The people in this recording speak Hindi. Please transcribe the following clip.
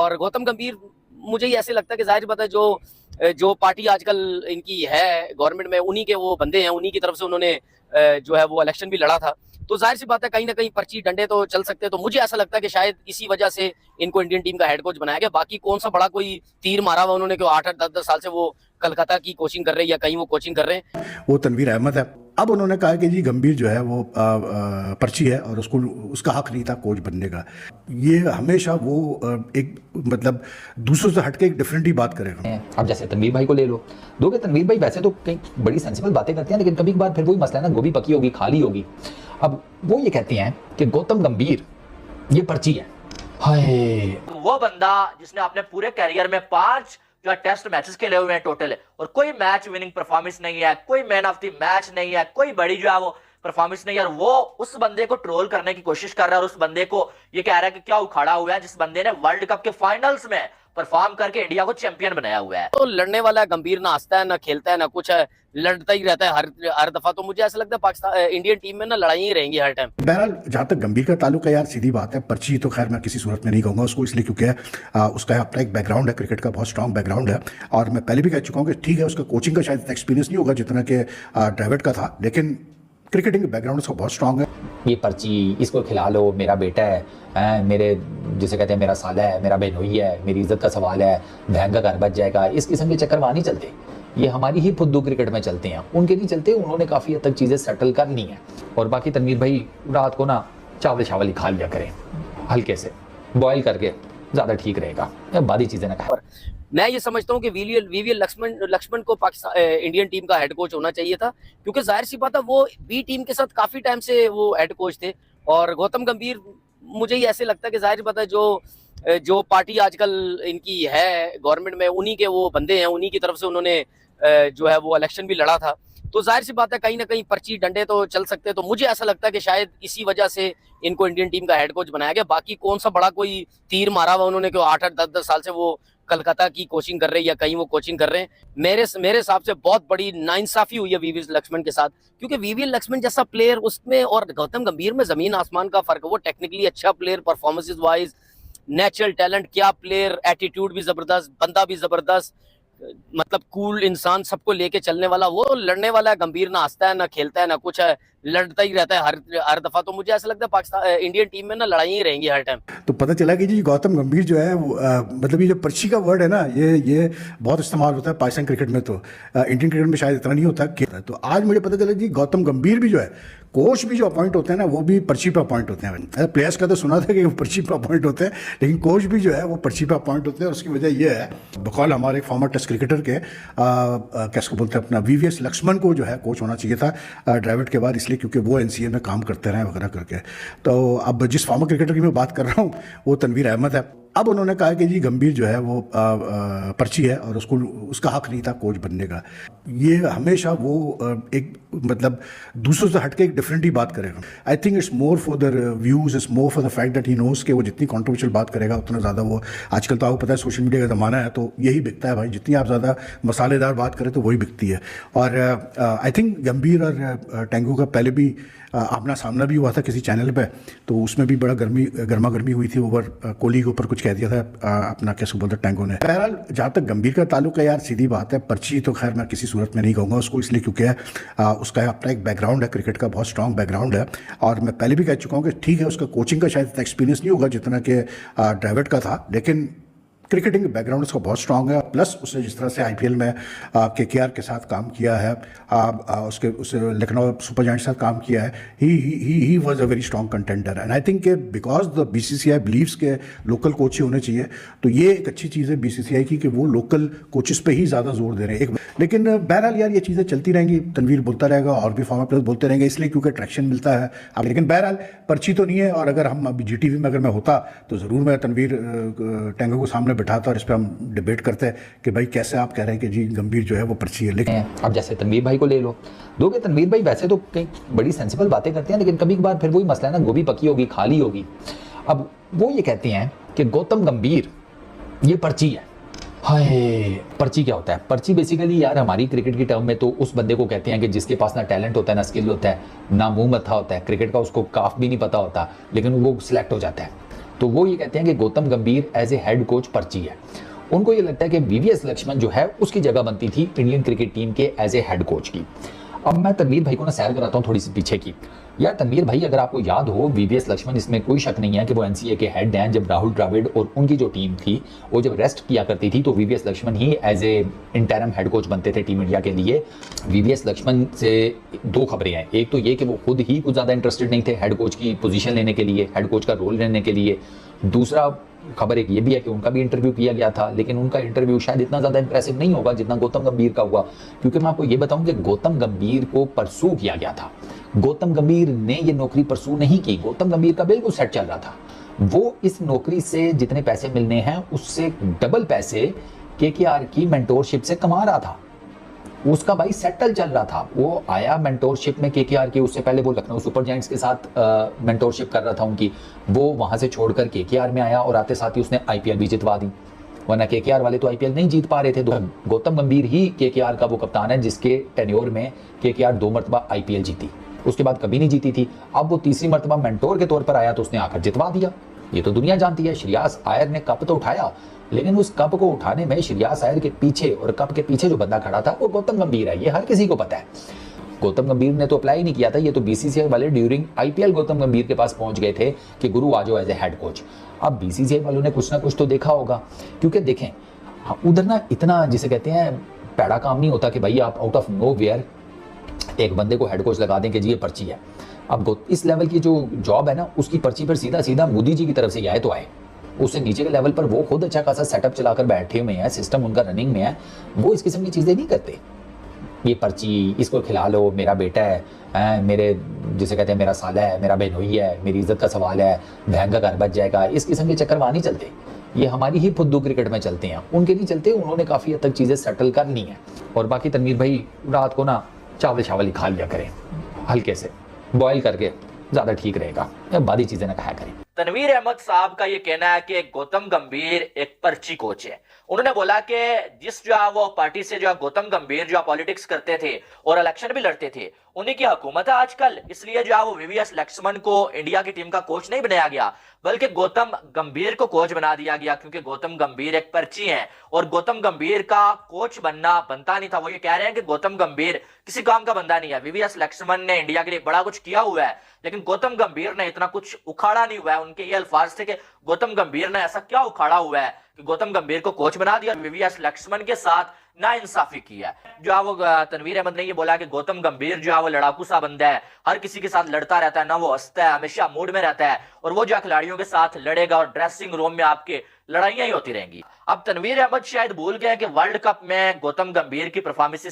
और गौतम गंभीर मुझे ही ऐसे लगता है कि जाहिर बात है जो पार्टी आजकल इनकी है गवर्नमेंट में, उन्हीं के वो बंदे हैं, उन्हीं की तरफ से उन्होंने जो है वो इलेक्शन भी लड़ा था। तो जाहिर सी बात है कहीं ना कहीं पर्ची डंडे तो चल सकते हैं। तो मुझे ऐसा लगता है कि शायद इसी वजह से इनको इंडियन टीम का हेड कोच बनाया गया। बाकी कौन सा बड़ा कोई तीर मारा हुआ उन्होंने कि 8-8 10-10 साल से वो कलकत्ता की कोचिंग कर रहे हैं या कहीं वो कोचिंग कर रहे हैं। वो तनवीर अहमद है। अब उन्होंने कहा कि जी गंभीर जो है वो पर्ची है और उसको उसका हक नहीं था कोच बनने का। ये हमेशा वो एक मतलब दूसरों से हटके एक डिफरेंट ही बात करेगा। अब जैसे तनवीर भाई को ले लो, दो के तनवीर भाई वैसे तो कई बड़ी सेंसिबल बातें करते हैं, लेकिन कभी कभार फिर वही मसला है ना, गोभी पकी होगी खाली होगी। अब वो ये कहती हैं कि गौतम गंभीर ये पर्ची है। हाय, वो बंदा जिसने अपने पूरे कैरियर में 5 जो टेस्ट मैचेस खेले हुए हैं टोटल है, और कोई मैच विनिंग परफॉर्मेंस नहीं है, कोई मैन ऑफ द मैच नहीं है, कोई बड़ी जो है वो परफॉर्मेंस नहीं है, और वो उस बंदे को ट्रोल करने की कोशिश कर रहा है और उस बंदे को ये कह रहा है कि क्या उखाड़ा हुआ है, जिस बंदे ने वर्ल्ड कप के फाइनल्स में परफॉर्म करके इंडिया को चैंपियन बनाया हुआ है। तो लड़ने वाला गंभीर ना हंसता है ना खेलता है ना कुछ है, लड़ता ही रहता है हर दफा। तो मुझे ऐसा लगता है पाकिस्तान इंडियन टीम में ना लड़ाई ही रहेंगी हर टाइम। बहरहाल जहाँ तक गंभीर का ताल्लुक है यार, सीधी बात है, पर्ची तो खैर मैं किसी सूरत में नहीं कहूँगा उसको, इसलिए क्योंकि उसका अपना एक बैकग्राउंड है, क्रिकेट का बहुत स्ट्रॉन्ग बैकग्राउंड है। और मैं पहले भी कह चुका हूँ कि ठीक है उसका कोचिंग का शायद एक्सपीरियंस नहीं होगा जितना कि ड्राविड का था, लेकिन क्रिकेटिंग बैकग्राउंड उसका बहुत स्ट्रॉन्ग है। ये पर्ची इसको खिला लो, मेरा बेटा है, मेरे जिसे कहते हैं मेरा साला है, मेरा बहनोई है, मेरी इज्जत का सवाल है, बहन का घर बच जाएगा, इस किस्म के चक्कर वहाँ नहीं चलते। ये हमारी ही फुद्दू क्रिकेट में चलते हैं, उनके नहीं चलते। उन्होंने काफ़ी हद तक चीज़ें सेटल कर ली हैं। और बाकी तनवीर भाई रात को ना चावल ही खा लिया करें, हल्के से बॉयल करके, ज़्यादा ठीक रहेगा। बादी चीज़ें ना खाएं। मैं ये समझता हूँ कि वीवीएल लक्ष्मण को पाकिस्तान इंडियन टीम का हेड कोच होना चाहिए था, क्योंकि जाहिर सी बात है वो बी टीम के साथ काफी टाइम से वो हेड कोच थे। और गौतम गंभीर मुझे ही ऐसे लगता है कि जाहिर बात है जो पार्टी आजकल इनकी है गवर्नमेंट में, उन्हीं के वो बंदे हैं, उन्हीं की तरफ से उन्होंने जो है वो इलेक्शन भी लड़ा था। तो जाहिर सी बात है कहीं ना कहीं पर्ची डंडे तो चल सकते हैं। तो मुझे ऐसा लगता है कि शायद इसी वजह से इनको इंडियन टीम का हेड कोच बनाया गया। बाकी कौन सा बड़ा कोई तीर मारा हुआ उन्होंने कि 8-8 10-10 साल से वो कलकत्ता की कोचिंग कर रहे हैं या कहीं वो कोचिंग कर रहे हैं। मेरे हिसाब से बहुत बड़ी नाइंसाफी हुई है वीवीएल लक्ष्मण के साथ, क्योंकि वीवीएल लक्ष्मण जैसा प्लेयर उसमें और गौतम गंभीर में जमीन आसमान का फर्क है। वो टेक्निकली अच्छा player, performances wise, natural talent, क्या प्लेयर, एटीट्यूड भी जबरदस्त, बंदा भी जबरदस्त, मतलब कूल इंसान, सबको लेके चलने वाला। वो लड़ने वाला है, गंभीर ना हंसता है ना खेलता है ना कुछ है, लड़ता ही रहता है हर दफा। तो मुझे ऐसा लगता है पाकिस्तान इंडियन टीम में ना लड़ाई ही रहेंगी हर टाइम। तो पता चला कि जी गौतम गंभीर जो है मतलब ये जो पर्ची का वर्ड है ना, ये बहुत इस्तेमाल होता है पाकिस्तान क्रिकेट में, तो इंडियन क्रिकेट में शायद इतना नहीं होता। तो आज मुझे पता चला जी गौतम गंभीर भी जो है, कोच भी जो अपॉइंट होते हैं ना, वो भी पर्ची पे अपॉइंट होते हैं। प्लेयर्स का तो सुना था कि वो पर्ची पे अपॉइंट होते हैं, लेकिन कोच भी जो है वो पर्ची पे अपॉइंट होते हैं। उसकी वजह यह है, बकौल हमारे फॉर्मर टेस्ट क्रिकेटर के कैसे बोलते हैं अपना वीवीएस लक्ष्मण को जो है कोच होना चाहिए था ड्राविड के बाद, इसलिए क्योंकि वो एनसीए में काम करते रहे वगैरह करके। तो अब जिस फॉर्मर क्रिकेटर की मैं बात कर रहा हूँ वो तनवीर अहमद है। अब उन्होंने कहा कि जी गंभीर जो है वो पर्ची है और उसको उसका हक नहीं था कोच बनने का। ये हमेशा वो एक मतलब दूसरों से हटके एक डिफरेंट ही बात करेगा। I think it's more for the views, it's more for the fact that he knows कि वो जितनी कॉन्ट्रोवर्शियल बात करेगा उतना ज़्यादा वो, आजकल तो आपको पता है सोशल मीडिया का ज़माना है, तो यही बिकता है भाई, जितनी आप ज़्यादा मसालेदार बात करें तो वही बिकती है। और आई थिंक गंभीर और टेंगू का पहले भी आमना सामना भी हुआ था किसी चैनल पे, तो उसमें भी बड़ा गर्मा गर्मी हुई थी, ओवर कोहली के ऊपर कुछ कह दिया था अपना कैसे बोलते टैंगो ने। बहरहाल जहाँ तक गंभीर का ताल्लुक है यार, सीधी बात है, पर्ची तो खैर मैं किसी सूरत में नहीं कहूँगा उसको, इसलिए क्योंकि उसका अपना एक बैकग्राउंड है, क्रिकेट का बहुत स्ट्रॉन्ग बैकग्राउंड है। और मैं पहले भी कह चुका हूँ कि ठीक है उसका कोचिंग का शायद एक्सपीरियंस नहीं होगा जितना कि ड्राविड का था, लेकिन क्रिकेटिंग बैकग्राउंड उसका बहुत स्ट्रांग है। प्लस उसने जिस तरह से आईपीएल में केकेआर के साथ काम किया है, उसे लखनऊ सुपर जायंट्स के साथ काम किया है, he was a very strong contender. And I think because the BCCI believes के लोकल कोच ही होने चाहिए, तो ये एक अच्छी चीज़ है बीसीसीआई की कि वो लोकल कोचेस पे ही ज़्यादा जोर दे रहे हैं। लेकिन बहरहाल यार ये चीज़ें चलती रहेंगी, तनवीर बोलता रहेगा और भी फॉर्मर प्लेयर्स बोलते रहेंगे, इसलिए क्योंकि ट्रैक्शन मिलता है। अब लेकिन बहरहाल पर्ची तो नहीं है, और अगर हम अभी जीटीवी में अगर मैं होता तो ज़रूर मैं तनवीर टेंगो को सामने बैठाता और इस पर हम डिबेट करते हैं कि भाई कैसे आप कह रहे हैं कि जी गंभीर जो है वो पर्ची है। लेकिन अब जैसे तनवीर भाई को ले लो, दो के तनवीर भाई वैसे तो कई बड़ी सेंसिबल बातें करते हैं, लेकिन कभी कभार फिर वही मसला है ना, गोभी पकी होगी खाली होगी। अब वो ये कहते हैं कि गौतम गंभीर ये पर्ची है। हाय, पर्ची क्या होता है? पर्ची बेसिकली यार हमारी क्रिकेट की टर्म में तो उस बंदे को कहते हैं कि जिसके पास ना टैलेंट होता है ना स्किल होता है ना मुंह मत्था होता है, क्रिकेट का उसको काफ भी नहीं पता होता, लेकिन वो सिलेक्ट हो जाता है। तो वो ये कहते हैं कि गौतम गंभीर एज ए हेड कोच पर्ची है। उनको ये लगता है कि वीवीएस लक्ष्मण जो है उसकी जगह बनती थी इंडियन क्रिकेट टीम के एज ए हेड कोच की। अब मैं तनवीर भाई को ना सैर कराता हूँ थोड़ी सी पीछे की। यार तनवीर भाई, अगर आपको याद हो, वीवीएस लक्ष्मण, इसमें कोई शक नहीं है कि वो एनसीए के हेड हैं। जब राहुल द्रविड़ और उनकी जो टीम थी वो जब रेस्ट किया करती थी तो VVS Laxman he as a interim head coach बनते थे टीम इंडिया के लिए। वीवीएस लक्ष्मण से दो खबरें हैं। एक तो ये कि वो खुद ही कुछ ज़्यादा इंटरेस्टेड नहीं थे हेड कोच की पोजीशन लेने के लिए, हेड कोच का रोल लेने के लिए। दूसरा खबर एक ये भी है कि उनका भी इंटरव्यू किया गया था, लेकिन उनका इंटरव्यू शायद इतना ज़्यादा इंप्रेसिव नहीं होगा जितना गौतम गंभीर का हुआ। क्योंकि मैं आपको ये बताऊं कि गौतम गंभीर को परसू किया गया था। गौतम गंभीर ने ये नौकरी परसू नहीं की। गौतम गंभीर का बिल्कुल सेट चल रहा था। वो इस नौकरी से जितने पैसे मिलने हैं उससे डबल पैसे केकेआर की मेंटोरशिप से कमा रहा था। उसका भाई सेटल चल रहा था। वो आया मेंटोरशिप में केकेआर की, उससे पहले वो लखनऊ सुपर जायंट्स के साथ मेंटोरशिप कर रहा था उनकी। वो वहां से छोड़कर केकेआर में आया और आते साथ ही उसने आईपीएल भी जितवा दी, वरना केकेआर वाले तो आईपीएल नहीं जीत पा रहे थे। गौतम गंभीर ही केकेआर का वो कप्तान है जिसके टेन्योर में केकेआर 2 मरतबा आईपीएल जीती, उसके बाद कभी नहीं जीती थी। अब वो तीसरी मरतबा मेंटोर के तौर पर आया तो उसने आकर जितवा दिया। ये तो दुनिया जानती है। श्रेयास अय्यर ने कप तो उठाया, लेकिन उस कप को उठाने में श्रेयास अय्यर के पीछे और कप के पीछे जो बंदा खड़ा था वो गौतम गंभीर है। ये हर किसी को पता है। गौतम गंभीर ने तो अप्लाई नहीं किया था, ये तो बीसीसीआई वाले ड्यूरिंग आईपीएल गौतम गंभीर के पास पहुंच गए थे कि गुरु आ जाओ एज ए हेड कोच। अब बीसीसीआई वालों ने कुछ ना कुछ तो देखा होगा, क्योंकि देखें उधर ना इतना जिसे कहते हैं पैड़ा काम नहीं होता कि भाई आप आउट ऑफ नो वेयर एक बंदे को हेड कोच लगा दें कि जी ये पर्ची है। अब इस लेवल की जो जॉब है ना उसकी पर्ची पर सीधा सीधा मोदी जी की तरफ से आए तो आए, उससे नीचे के लेवल पर वो खुद अच्छा खासा सेटअप चलाकर बैठे हुए हैं, सिस्टम उनका रनिंग में है। वो इस किस्म की चीज़ें नहीं करते। ये पर्ची, इसको खिला लो, मेरा बेटा है, मेरे जिसे कहते हैं मेरा साला है, मेरा बहनोई है, मेरी इज्जत का सवाल है, बहन का घर बच जाएगा, इस किस्म के चक्कर वहाँ नहीं चलते। ये हमारी ही फुद्दू क्रिकेट में चलते हैं, उनके नहीं चलते। उन्होंने काफ़ी हद तक चीज़ें सेटल कर ली हैं। और बाकी तनवीर भाई रात को ना चावल ही खा लिया करें, हल्के से बॉयल करके, ज़्यादा ठीक रहेगा। बादी चीज़ें ना खाया करें। तनवीर अहमद साहब का ये कहना है कि गौतम गंभीर एक पर्ची कोच है। उन्होंने बोला कि जिस जो वो पार्टी से जो गौतम गंभीर जो पॉलिटिक्स करते थे और इलेक्शन भी लड़ते थे, उन्हीं की हुकूमत है आजकल, इसलिए जो वो वीवीएस लक्ष्मण को इंडिया की टीम का कोच नहीं बनाया गया बल्कि गौतम गंभीर को कोच बना दिया गया, क्योंकि गौतम गंभीर एक पर्ची है और गौतम गंभीर का कोच बनता नहीं था। वो ये कह रहे हैं कि गौतम गंभीर किसी काम का बंदा नहीं है। वीवीएस लक्ष्मण ने इंडिया के लिए बड़ा कुछ किया हुआ है, लेकिन गौतम गंभीर ने इतना कुछ उखाड़ा नहीं हुआ है। उनके ये अल्फाज थे कि गौतम गंभीर ने ऐसा क्या उखाड़ा हुआ है कि गौतम गंभीर को कोच बना दिया, वीवीएस लक्ष्मण के साथ नाइंसाफी की है। जो वो तनवीर अहमद ने ये बोला कि गौतम गंभीर जो है वो लड़ाकू सा बंदा है, हर किसी के साथ लड़ता रहता है, ना वो हंसता है, हमेशा मूड में रहता है और वो जो खिलाड़ियों के साथ लड़ेगा और ड्रेसिंग रूम में आपके लड़ाइयां ही होती रहेंगी। अब तनवीर अहमद शायद भूल गए कि वर्ल्ड कप में गौतम गंभीर की परफॉर्मेंस